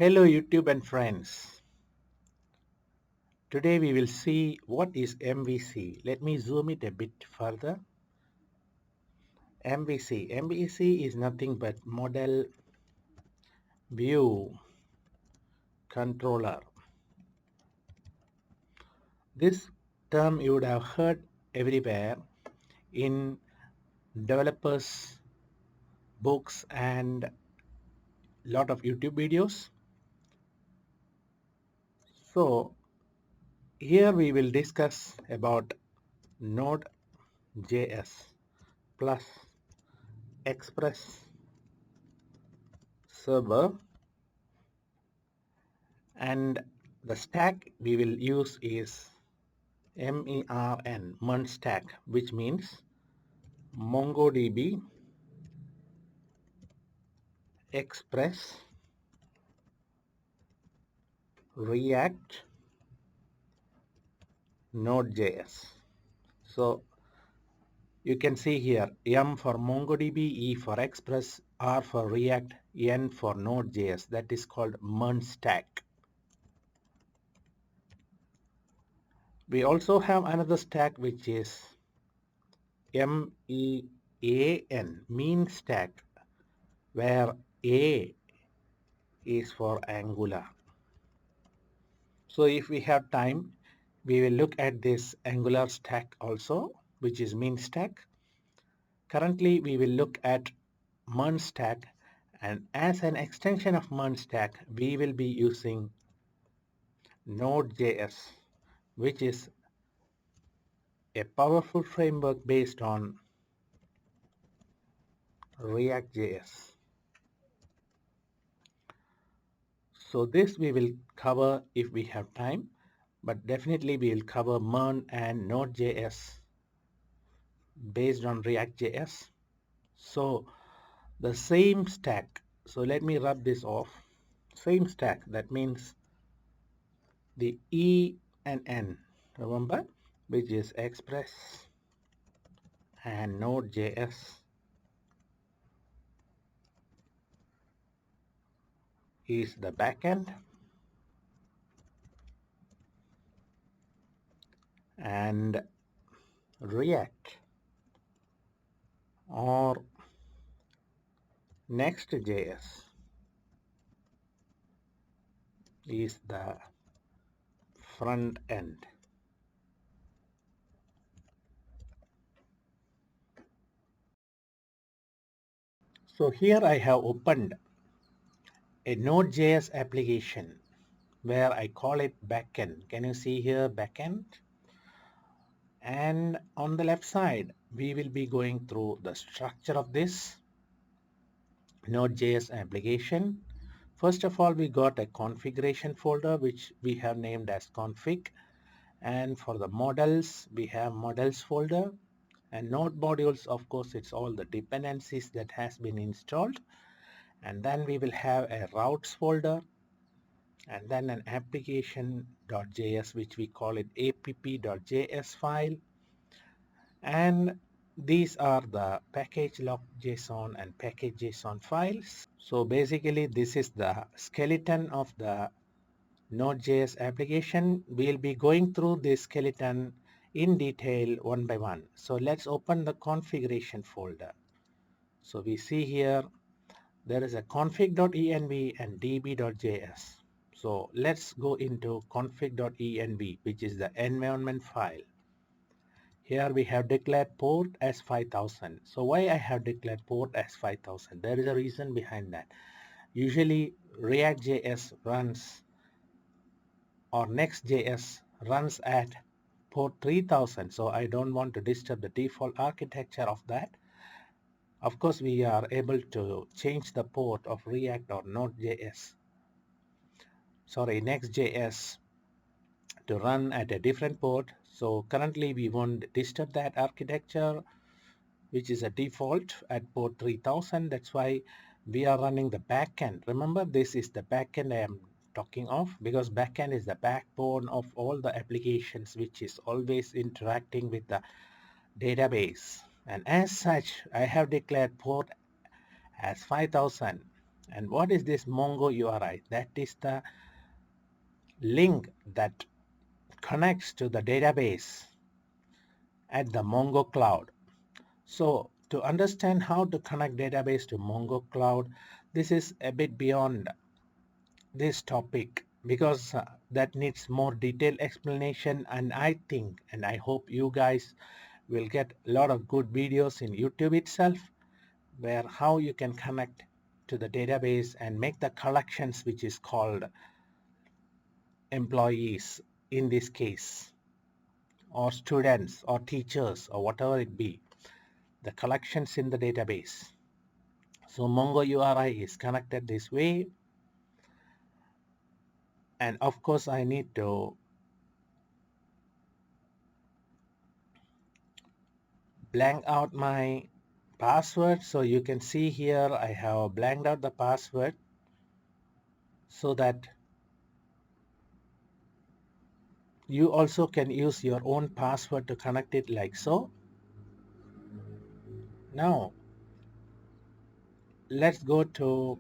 Hello YouTube and friends. Today we will see what is MVC. Let me zoom it a bit further. MVC is nothing but Model View Controller. This term you would have heard everywhere in developers' books and lot of YouTube videos. So here we will discuss about Node.js plus Express server, and the stack we will use is MERN stack, which means MongoDB, Express, React, Node.js. So you can see here M for MongoDB, E for Express, R for React, N for Node.js. That is called MERN stack. We also have another stack which is MEAN, mean stack, where A is for Angular. So if we have time, we will look at this Angular stack also, which is mean stack. Currently, we will look at MERN stack, and as an extension of MERN stack, we will be using Node.js, which is a powerful framework based on ReactJS. So this we will cover if we have time, but definitely we will cover MERN and Node.js based on ReactJS. So the same stack, so let me rub this off. Same stack, that means the E and N, remember, which is Express and Node.js is the backend, and React or Next.js is the front end. So here I have opened a Node.js application where I call it backend. Can you see here backend? And on the left side, we will be going through the structure of this Node.js application. First of all, we got a configuration folder which we have named as config, and for the models we have models folder, and node modules, of course, it's all the dependencies that has been installed. And then we will have a routes folder, and then an application.js, which we call it app.js file, and these are the package.json and package.json files. So basically this is the skeleton of the Node.js application. We'll be going through this skeleton in detail one by one. So let's open the configuration folder. So we see here there is a config.env and db.js. So let's go into config.env, which is the environment file. Here we have declared port as 5000. So why I have declared port as 5000? There is a reason behind that. Usually React.js runs, or Next.js runs at port 3000. So I don't want to disturb the default architecture of that. Of course, we are able to change the port of React or Next.js to run at a different port. So currently we won't disturb that architecture, which is a default at port 3000. That's why we are running the backend. Remember, this is the backend I am talking of, because backend is the backbone of all the applications, which is always interacting with the database. And as such, I have declared port as 5000. And what is this Mongo URI? That is the link that connects to the database at the Mongo cloud. So to understand how to connect database to Mongo cloud, this is a bit beyond this topic because that needs more detailed explanation, and I think and I hope you guys will get a lot of good videos in YouTube itself where how you can connect to the database and make the collections, which is called employees in this case, or students or teachers or whatever it be, the collections in the database. So Mongo URI is connected this way, and of course I need to blank out my password. So you can see here I have blanked out the password so that you also can use your own password to connect it like so. Now let's go to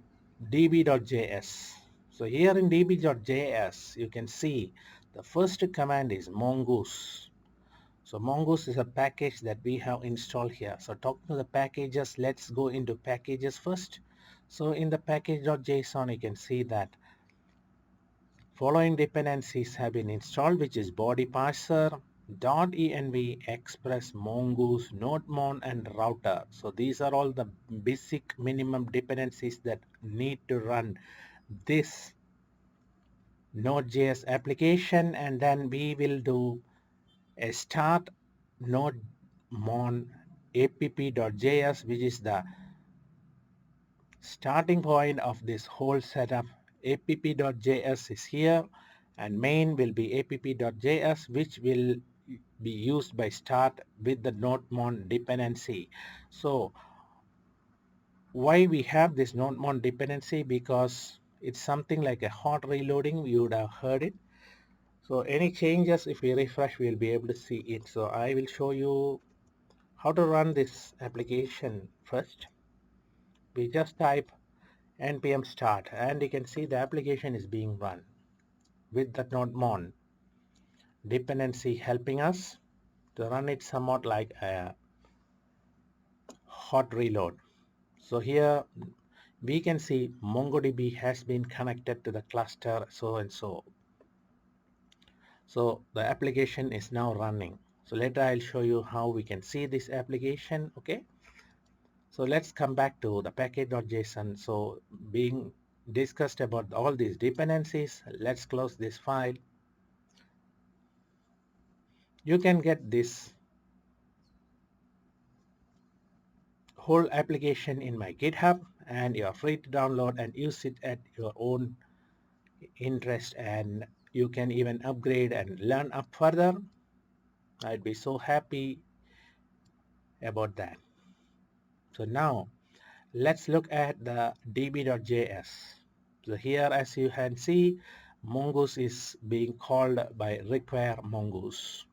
db.js. So here in db.js you can see the first command is mongoose. So mongoose is a package that we have installed here. So talking to the packages, let's go into packages first. So in the package.json you can see that following dependencies have been installed, which is body parser, .env, express, mongoose, nodemon, and router. So these are all the basic minimum dependencies that need to run this Node.js application, and then we will do a start nodemon app.js, which is the starting point of this whole setup. app.js is here, and main will be app.js, which will be used by start with the nodemon dependency. So why we have this nodemon dependency? Because it's something like a hot reloading. You would have heard it. So any changes, if we refresh, we'll be able to see it. So I will show you how to run this application first. We just type npm start and you can see the application is being run with the nodemon dependency helping us to run it somewhat like a hot reload. So here we can see MongoDB has been connected to the cluster so and so. So the application is now running. So later I'll show you how we can see this application. Okay. So let's come back to the package.json. So being discussed about all these dependencies, let's close this file. You can get this whole application in my GitHub, and you're free to download and use it at your own interest, and you can even upgrade and learn up further. I'd be so happy about that. So now let's look at the db.js. So here, as you can see, mongoose is being called by require mongoose.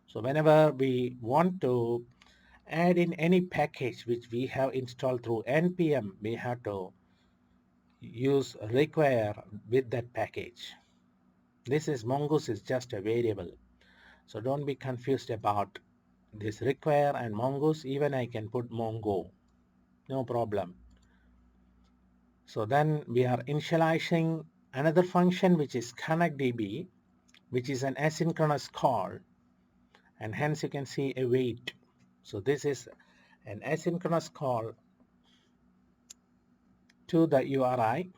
So whenever we want to add in any package which we have installed through npm, we have to use require with that package. This is mongoose is just a variable. So don't be confused about this require and mongoose. Even I can put mongo, no problem. So then we are initializing another function which is connectdb, which is an asynchronous call, and hence you can see a wait. So this is an asynchronous call to the URI.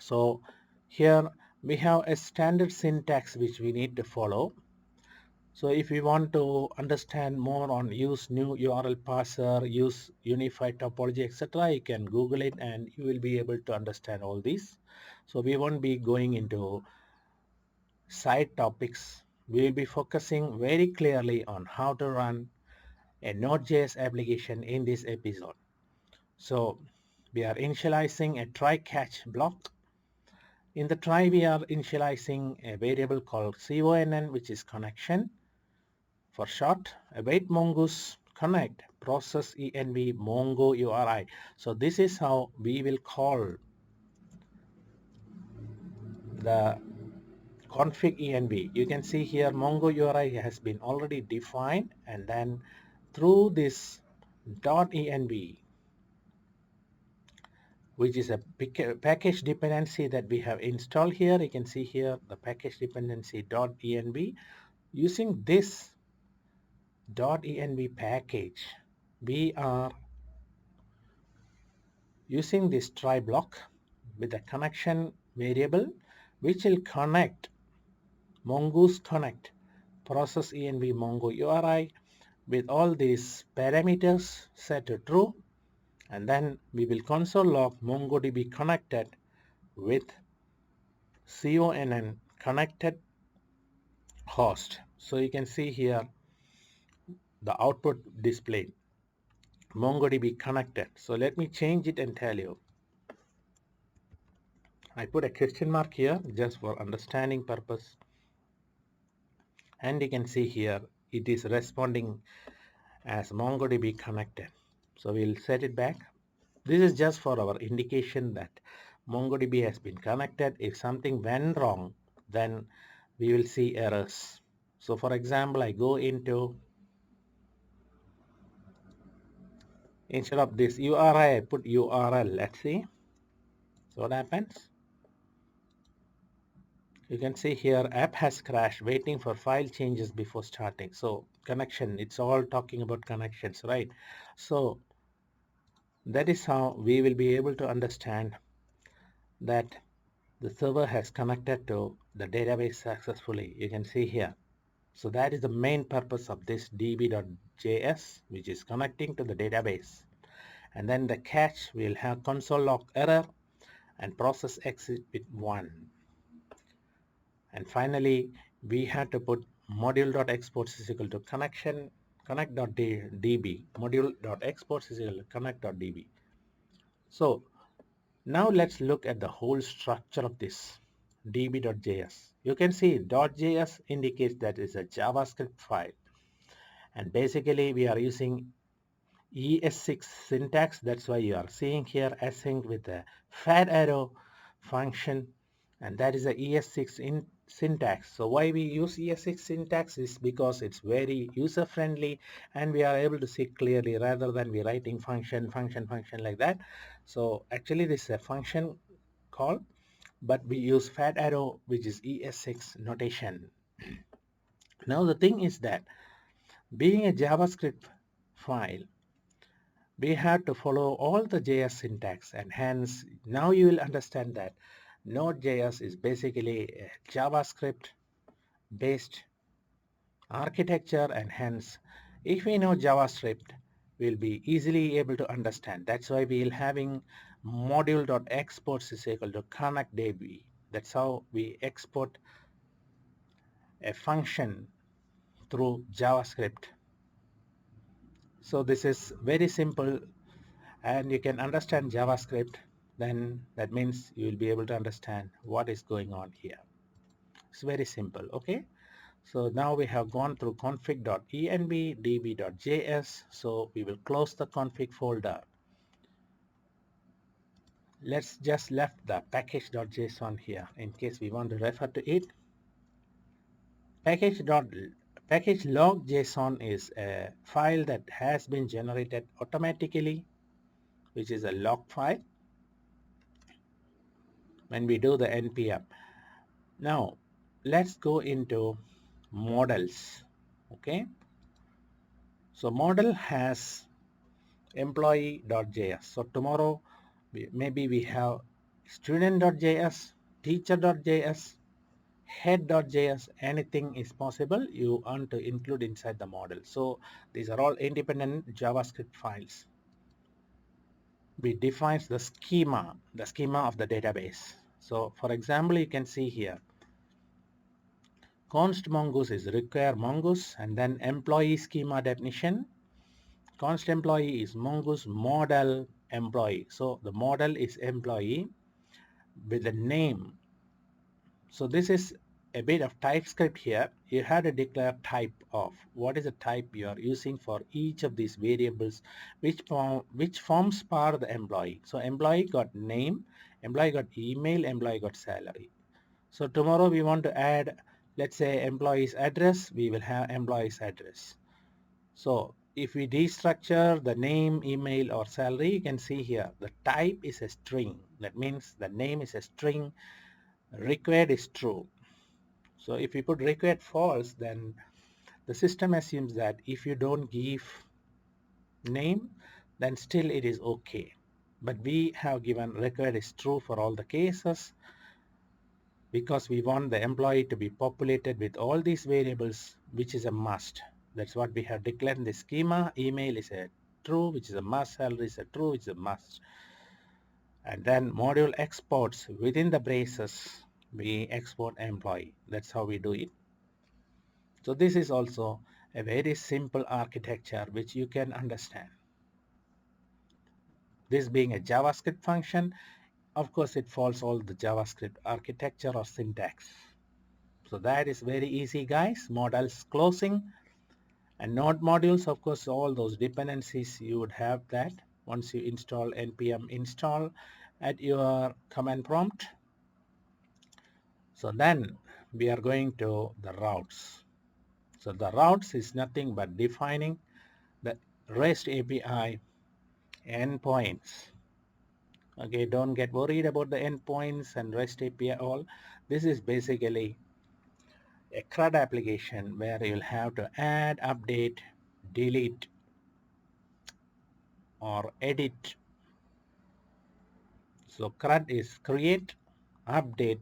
So here we have a standard syntax which we need to follow. So if we want to understand more on use new URL parser, use unified topology, etc., you can Google it and you will be able to understand all these. So we won't be going into side topics. We will be focusing very clearly on how to run a Node.js application in this episode. So we are initializing a try catch block. In the try, we are initializing a variable called conn, which is connection for short, await mongoose connect process env mongo URI. So this is how we will call the config env. You can see here Mongo URI has been already defined, and then through this .env, which is a package dependency that we have installed here. You can see here the package dependency .env. Using this .env package, we are using this try block with a connection variable which will connect mongoose connect process env mongo URI with all these parameters set to true, and then we will console log MongoDB connected with CONN connected host. So you can see here the output displayed MongoDB connected. So let me change it and tell you. I put a question mark here just for understanding purpose, and you can see here it is responding as MongoDB connected. So we'll set it back. This is just for our indication that MongoDB has been connected. If something went wrong, then we will see errors. So for example, I go into, instead of this URI, I put URL. Let's see. So what happens? You can see here app has crashed, waiting for file changes before starting. So connection, it's all talking about connections, right? So that is how we will be able to understand that the server has connected to the database successfully. You can see here. So that is the main purpose of this db.js, which is connecting to the database. And then the catch will have console log error and process exit with 1. And finally, we had to put module.exports is equal to connection connect.db, module.exports is equal to connect.db. So now let's look at the whole structure of this db.js. You can see .js indicates that it's a JavaScript file, and basically we are using ES6 syntax. That's why you are seeing here async with a fat arrow function, and that is a ES6 syntax. So why we use ES6 syntax is because it's very user friendly and we are able to see clearly rather than we writing function like that. So actually this is a function call, but we use fat arrow, which is ES6 notation. Now the thing is that being a JavaScript file, we have to follow all the JS syntax, and hence now you will understand that Node.js is basically a JavaScript based architecture, and hence if we know JavaScript we'll be easily able to understand. That's why we'll having module.exports is equal to connect.db. That's how we export a function through JavaScript. So this is very simple, and you can understand JavaScript, then that means you will be able to understand what is going on here. It's very simple. Okay, so now we have gone through config.env, db.js. So we will close the config folder. Let's just left the package.json here in case we want to refer to it. Package log JSON is a file that has been generated automatically, which is a log file when we do the npm. Now let's go into models. Okay, so model has employee.js. So tomorrow maybe we have student.js, teacher.js, head.js. Anything is possible you want to include inside the model. So these are all independent JavaScript files. We define the schema of the database. So for example, you can see here const mongoose is require mongoose, and then employee schema definition. Const employee is mongoose model employee. So the model is employee with the name. So this is a bit of TypeScript here. You have to declare type of what is the type you are using for each of these variables, which forms part of the employee. So employee got name, employee got email, employee got salary. So tomorrow we want to add, let's say, employee's address. We will have employee's address. So if we destructure the name, email, or salary, you can see here the type is a string. That means the name is a string, required is true. So if we put required false, then the system assumes that if you don't give name, then still it is okay. But we have given required is true for all the cases because we want the employee to be populated with all these variables, which is a must. That's what we have declared in the schema. Email is a true, which is a must. Salary is a true, which is a must. And then module exports within the braces, we export employee. That's how we do it. So this is also a very simple architecture which you can understand. This being a JavaScript function, of course it follows all the JavaScript architecture or syntax. So that is very easy, guys. Models closing and node modules, of course, all those dependencies you would have that once you install npm install at your command prompt. So then we are going to the routes. So the routes is nothing but defining the REST API endpoints. Okay, don't get worried about the endpoints and REST API all. This is basically a CRUD application where you'll have to add, update, delete, or edit. So CRUD is create, update,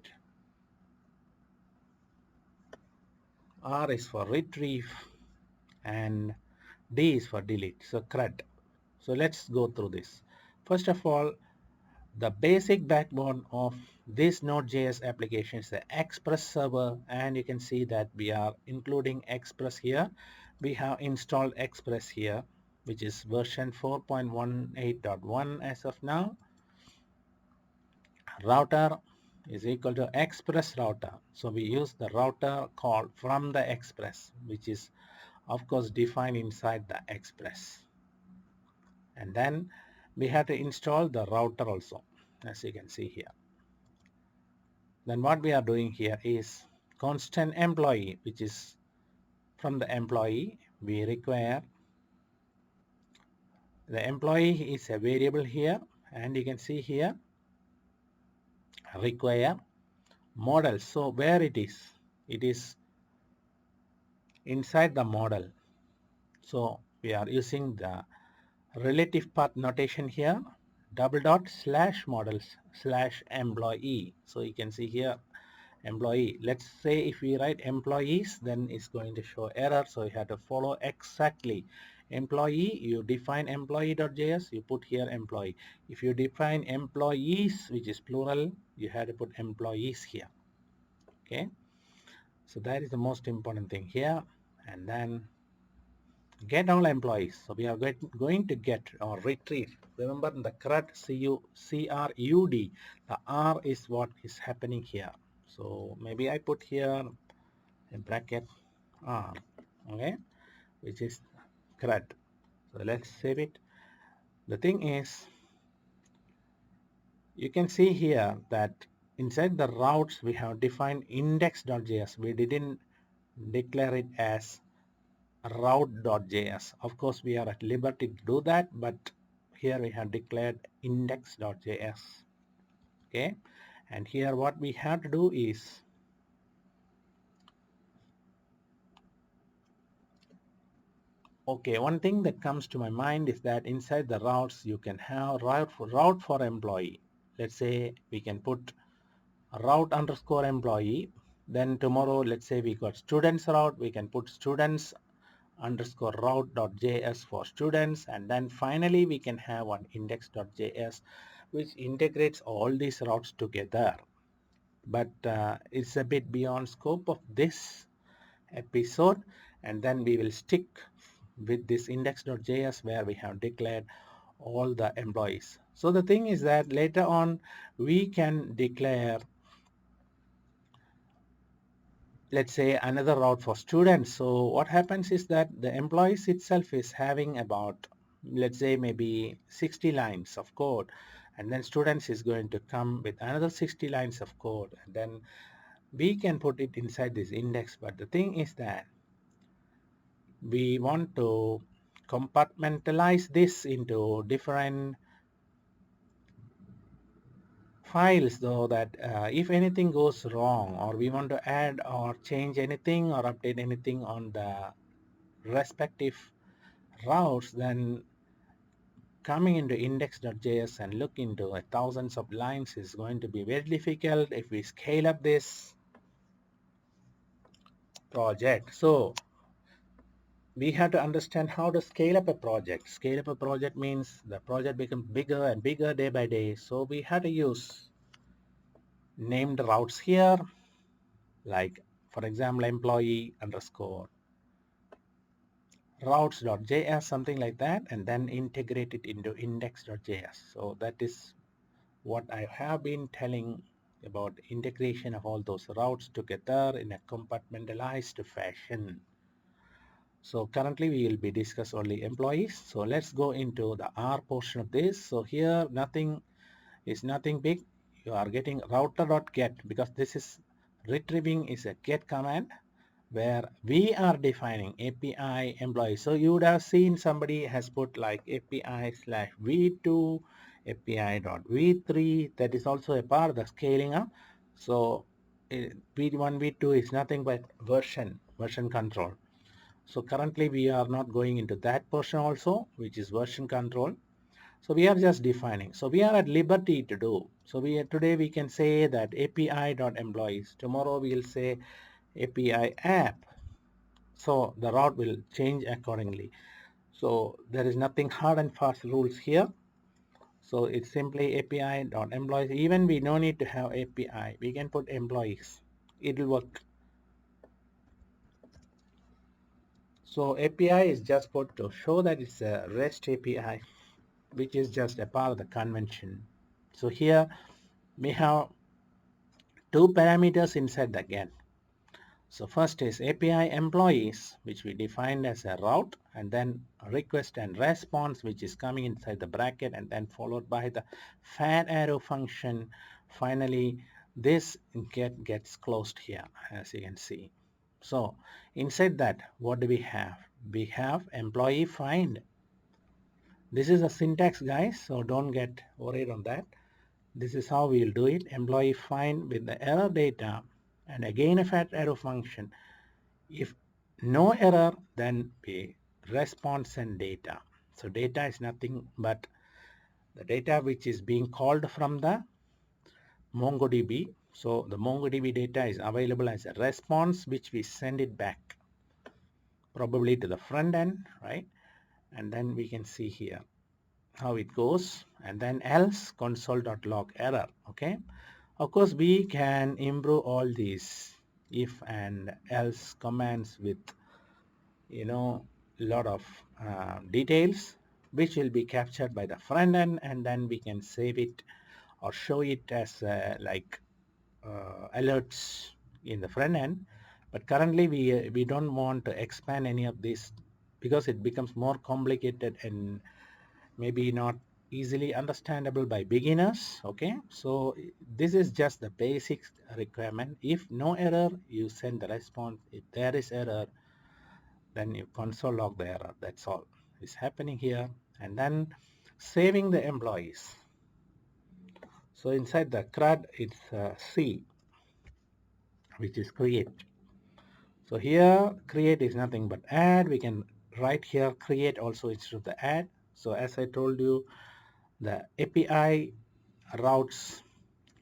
R is for retrieve, and D is for delete. So CRUD. So let's go through this. First of all, the basic backbone of this Node.js application is the Express server, and you can see that we are including Express here. We have installed Express here, which is version 4.18.1 as of now. Router is equal to Express router. So we use the router call from the Express, which is of course defined inside the Express. And then we have to install the router also, as you can see here. Then what we are doing here is constant employee, which is from the employee. We require the employee is a variable here, and you can see here require model. So where it is inside the model. So we are using the relative path notation here, double dot slash models slash employee. So you can see here employee. Let's say if we write employees, then it's going to show error. So you have to follow exactly employee. You define employee.js, you put here employee. If you define employees, which is plural, you have to put employees here. Okay, so that is the most important thing here. And then get all employees. So we are going to get or retrieve. Remember the CRUD, C-R-U-D, the R is what is happening here. So maybe I put here a bracket R, okay, which is CRUD. So let's save it. The thing is, you can see here that inside the routes we have defined index.js. We didn't declare it as route.js. Of course, we are at liberty to do that, but here we have declared index.js. Okay, and here what we have to do is okay, one thing that comes to my mind is that inside the routes you can have route for employee. Let's say we can put route underscore employee. Then tomorrow, let's say we got students route, we can put students underscore route.js for students, and then finally we can have one index.js which integrates all these routes together. But it's a bit beyond scope of this episode, and then we will stick with this index.js where we have declared all the employees. So the thing is that later on we can declare let's say another route for students. So what happens is that the employees itself is having about, let's say maybe 60 lines of code, and then students is going to come with another 60 lines of code, and then we can put it inside this index. But the thing is that we want to compartmentalize this into different files, though, that if anything goes wrong, or we want to add or change anything or update anything on the respective routes, then coming into index.js and look into thousands of lines is going to be very difficult if we scale up this project. So we have to understand how to scale up a project. Scale up a project means the project becomes bigger and bigger day by day. So we have to use named routes here, like for example employee underscore routes.js, something like that, and then integrate it into index.js. So that is what I have been telling about integration of all those routes together in a compartmentalized fashion. So currently we will be discuss only employees. So let's go into the R portion of this. So here nothing is nothing big. You are getting router.get, because this is retrieving is a get command where we are defining API employee. So you would have seen somebody has put like API slash v2 API.v3. That is also a part of the scaling up. So v1 v2 is nothing but version control. So currently we are not going into that portion also, which is version control. So we are just defining. So we are at liberty to do. So today we can say that API.employees. Tomorrow we will say API app. So the route will change accordingly. So there is nothing hard and fast rules here. So it's simply API.employees. Even we no need to have API. We can put employees. It will work. So API is just put to show that it's a REST API, which is just a part of the convention. So here we have two parameters inside the get. So first is API employees, which we defined as a route, and then request and response, which is coming inside the bracket, and then followed by the fat arrow function. Finally, this get gets closed here, as you can see. So inside that, what do we have? We have employee find. This is a syntax, guys, so don't get worried on that. This is how we'll do it. Employee find with the error data, and again a fat arrow function. If no error, then we response and data. So data is nothing but the data which is being called from the MongoDB. So the MongoDB data is available as a response, which we send it back, probably to the front end, right? And then we can see here how it goes, and then else console.log error. Okay, of course we can improve all these if and else commands with lot of details, which will be captured by the front end, and then we can save it or show it as like alerts in the front end. But currently we don't want to expand any of this, because it becomes more complicated and maybe not easily understandable by beginners. Okay, so this is just the basic requirement. If no error, you send the response. If there is error, then you console log the error. That's all is happening here. And then saving the employees. So inside the CRUD, it's C, which is create. So here create is nothing but add. We can write here create also instead of the add. So as I told you, the API routes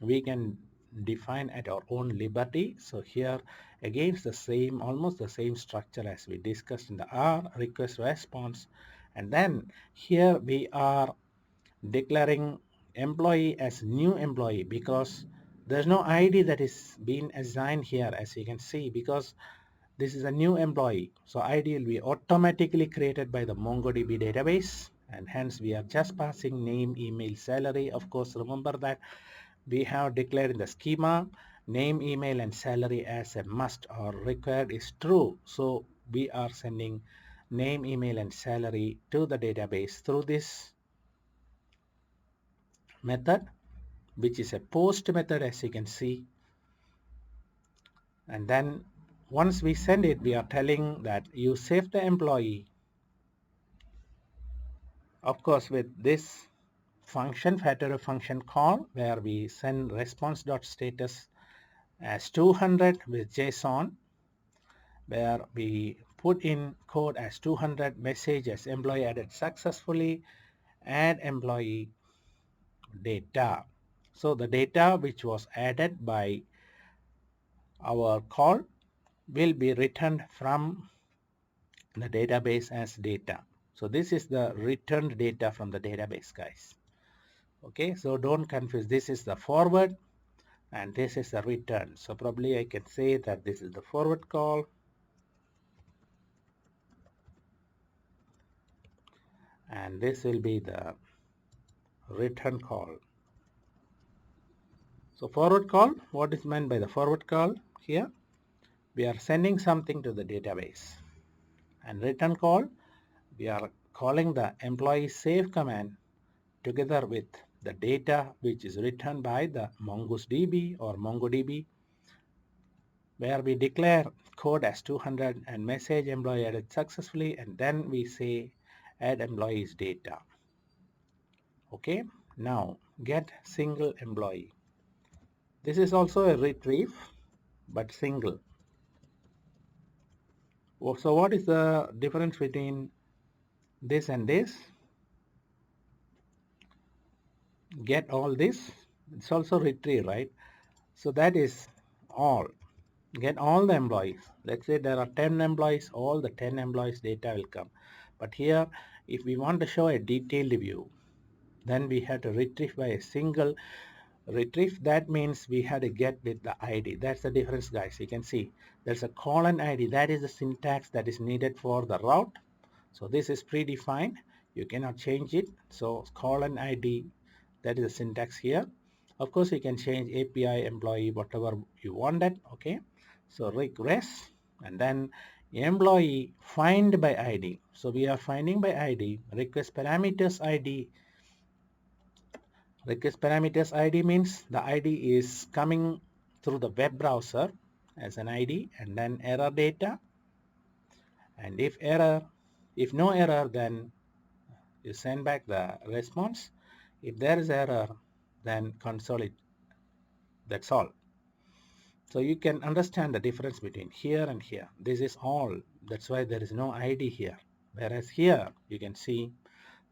we can define at our own liberty. So here again it's the same, almost the same structure as we discussed in the R, request response. And then here we are declaring employee as new employee, because there's no ID that is being assigned here, as you can see, because this is a new employee. So ID will be automatically created by the MongoDB database, and hence we are just passing name, email, salary. Of course, remember that we have declared in the schema name, email, and salary as a must or required is true. So we are sending name, email, and salary to the database through this method, which is a post method, as you can see. And then once we send it, we are telling that you save the employee. Of course, with this function, factory function call, where we send response.status as 200 with JSON, where we put in code as 200, message as employee added successfully, add employee data. So the data which was added by our call will be returned from the database as data. So this is the returned data from the database, guys. Okay, so don't confuse. This is the forward and this is the return. So probably I can say that this is the forward call and this will be the return call. So forward call, what is meant by the forward call here? We are sending something to the database. And return call, we are calling the employee save command together with the data which is returned by the MongoDB or MongoDB, where we declare code as 200 and message employee added successfully, and then we say add employees data. Okay, now get single employee. This is also a retrieve but single. So what is the difference between this and this? Get all this, it's also retrieve, right? So that is all. Get all the employees. Let's say there are 10 employees, all the 10 employees data will come. But here, if we want to show a detailed view, then we have to retrieve by a single retrieve. That means we had to get with the ID. That's the difference, guys. You can see there's a colon ID. That is the syntax that is needed for the route. So this is predefined. You cannot change it. So colon ID, that is the syntax here. Of course, you can change API, employee, whatever you wanted. Okay. So regress and then employee find by ID. So we are finding by ID. Request parameters ID. Request parameters ID means the ID is coming through the web browser as an ID, and then error data. And if no error, then you send back the response. If there is error, then console it. That's all. So you can understand the difference between here and here. This is all. That's why there is no ID here. Whereas here you can see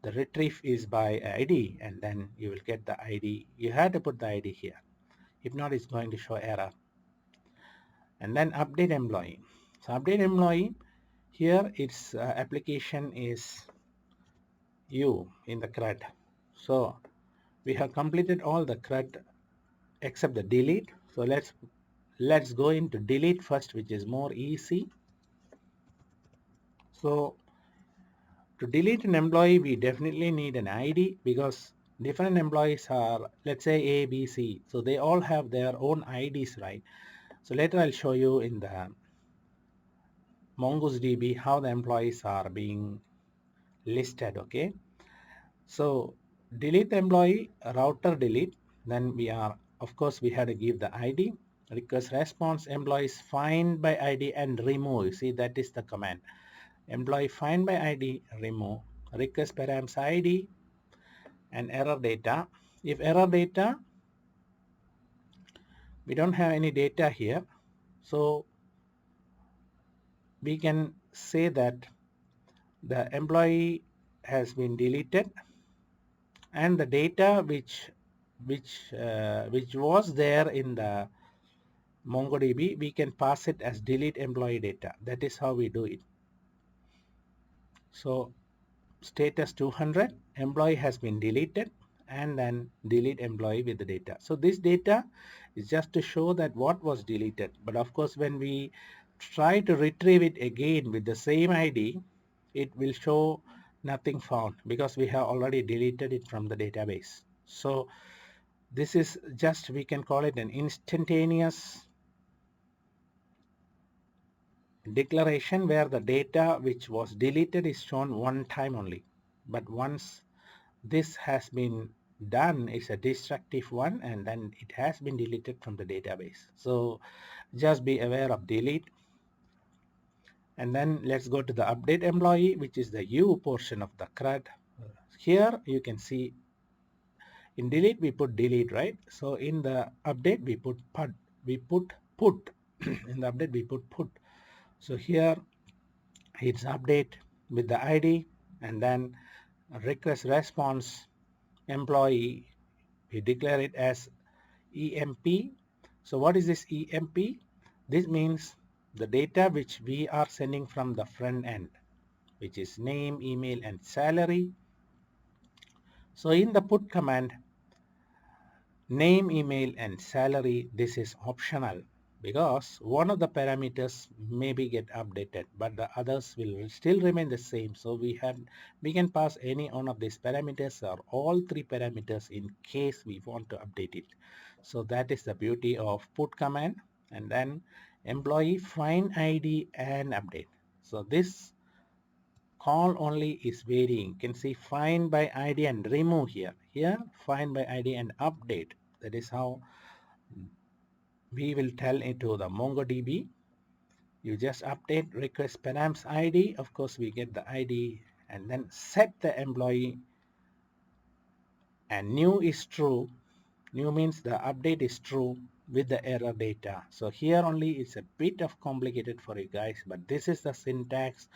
the retrieve is by ID, and then you will get the ID. You have to put the ID here. If not, it's going to show error. And then update employee. So update employee, here its application is you in the CRUD. So we have completed all the CRUD except the delete. So let's go into delete first, which is more easy. So to delete an employee, we definitely need an ID because different employees are, let's say A, B, C. So they all have their own IDs, right? So later I'll show you in the MongoDB how the employees are being listed. Okay. So delete employee, router delete. Then we are, of course, we had to give the ID. Request response employees find by ID and remove. You see, that is the command. Employee find by ID, remove. Request params ID and error data. If error data, we don't have any data here. So we can say that the employee has been deleted and the data which was there in the MongoDB, we can pass it as delete employee data. That is how we do it. So status 200, employee has been deleted, and then delete employee with the data. So this data is just to show that what was deleted. But of course, when we try to retrieve it again with the same ID, it will show nothing found because we have already deleted it from the database. So This is just, we can call it an instantaneous declaration where the data which was deleted is shown one time only. But once this has been done, it's a destructive one, and then it has been deleted from the database. So just be aware of delete. And then let's go to the update employee, which is the U portion of the CRUD. Here you can see in delete we put delete, right? So in the update we put put. In the update we put put. So here it's update with the ID, and then request response employee, we declare it as EMP. So what is this EMP? This means the data which we are sending from the front end, which is name, email, and salary. So in the put command, name, email, and salary, this is optional because one of the parameters maybe get updated, but the others will still remain the same. So we can pass any one of these parameters or all three parameters in case we want to update it. So that is the beauty of put command. And then employee find ID and update. So this call only is varying. You can see find by ID and remove here. Here find by ID and update. That is how we will tell it to the MongoDB. You just update request params ID. Of course, we get the ID, and then set the employee, and new is true. New means the update is true with the error data. So here only it's a bit of complicated for you guys, but this is the syntax.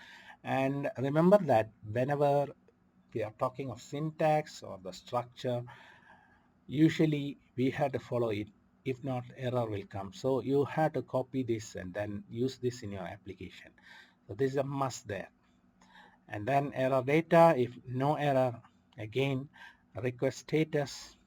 And remember that whenever we are talking of syntax or the structure, usually we have to follow it. If not, error will come. So you have to copy this and then use this in your application. So this is a must there. And then error data, if no error, again request status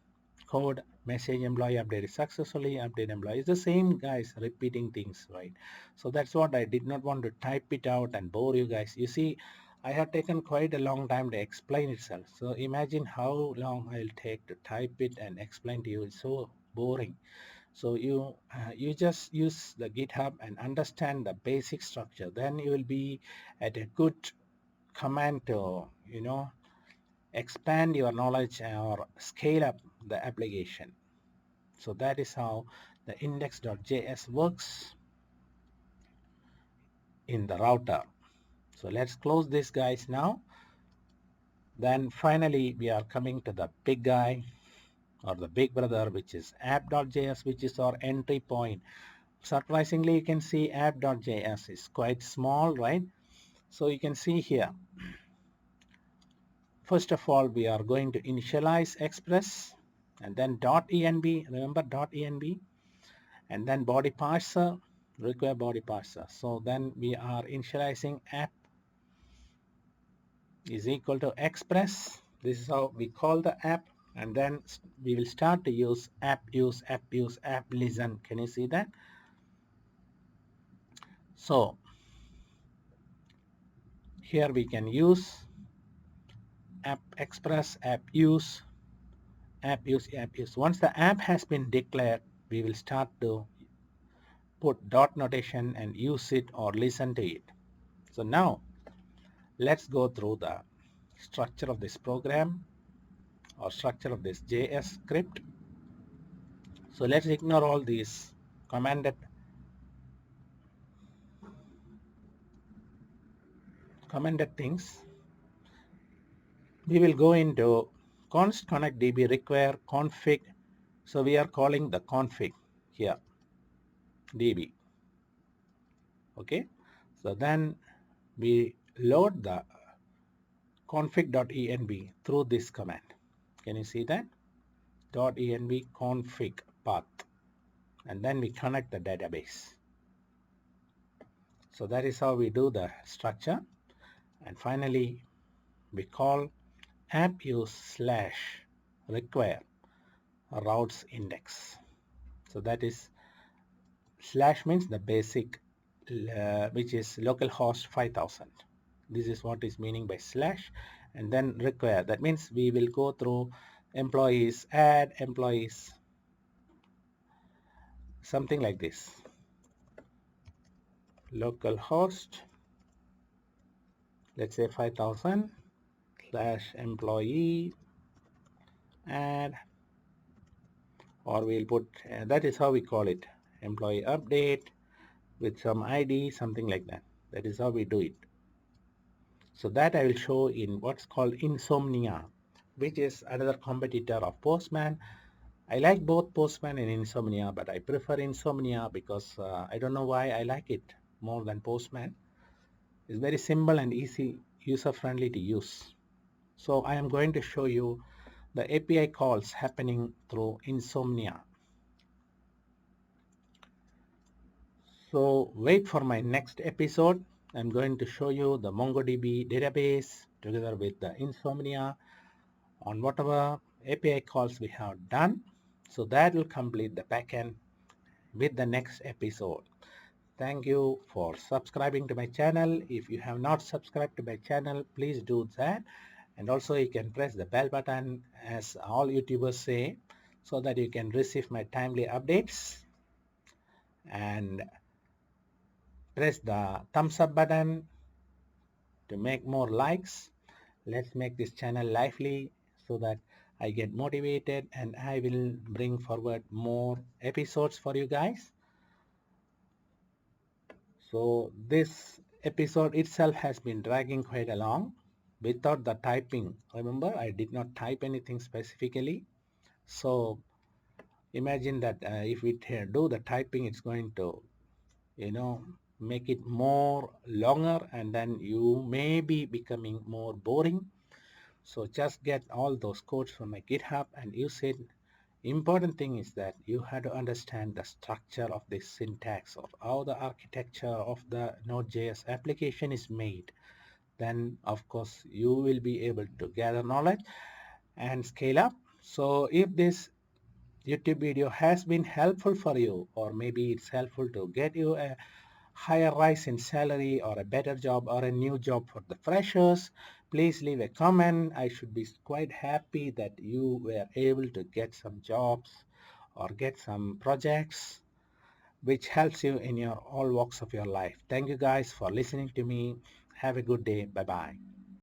code message employee updated successfully, update employee. It's the same guys, repeating things, right? So that's what I did not want to type it out and bore you guys. You see, I have taken quite a long time to explain itself. So imagine how long I'll take to type it and explain to you. It's so boring. So you just use the GitHub and understand the basic structure. Then you will be at a good command to expand your knowledge or scale up the application. So that is how the index.js works in the router. So let's close this guys now. Then finally we are coming to the big guy or the big brother, which is app.js, which is our entry point. Surprisingly, you can see app.js is quite small, right? So you can see here, first of all, we are going to initialize express, and then .env, remember .env, and then body parser, require body parser. So then we are initializing app is equal to express. This is how we call the app, and then we will start to use app use, app listen. Can you see that? So here we can use app express, app use, app use, app use. Once the app has been declared, we will start to put dot notation and use it or listen to it. So now let's go through the structure of this program or structure of this JS script. So let's ignore all these commanded things. We will go into const connect db require config. So we are calling the config here db. Okay, so then we load the config.env through this command. Can you see that? .env config path, and then we connect the database. So that is how we do the structure. And finally we call app use slash require routes index. So that is slash means the basic which is localhost 5000. This is what is meaning by slash. And then require, that means we will go through employees, add employees, something like this. Localhost, let's say 5000 / employee add, or we'll put, that is how we call it, employee update with some ID, something like that. That is how we do it. So that I will show in what's called Insomnia, which is another competitor of Postman. I like both Postman and Insomnia, but I prefer Insomnia because I don't know why I like it more than Postman. It's very simple and easy, user-friendly to use. So I am going to show you the API calls happening through Insomnia. So wait for my next episode. I'm going to show you the MongoDB database together with the Insomnia on whatever API calls we have done. So that will complete the backend with the next episode. Thank you for subscribing to my channel. If you have not subscribed to my channel, please do that. And also you can press the bell button, as all YouTubers say, so that you can receive my timely updates. And press the thumbs up button to make more likes. Let's make this channel lively so that I get motivated and I will bring forward more episodes for you guys. So this episode itself has been dragging quite along without the typing. Remember, I did not type anything specifically. So imagine that if we do the typing, it's going to, make it more longer, and then you may be becoming more boring. So just get all those codes from my GitHub and use it. Important thing is that you have to understand the structure of the syntax of how the architecture of the Node.js application is made. Then of course you will be able to gather knowledge and scale up. So if this YouTube video has been helpful for you, or maybe it's helpful to get you a higher rise in salary or a better job or a new job for the freshers, please leave a comment. I should be quite happy that you were able to get some jobs or get some projects which helps you in your all walks of your life. Thank you guys for listening to me. Have a good day. Bye bye.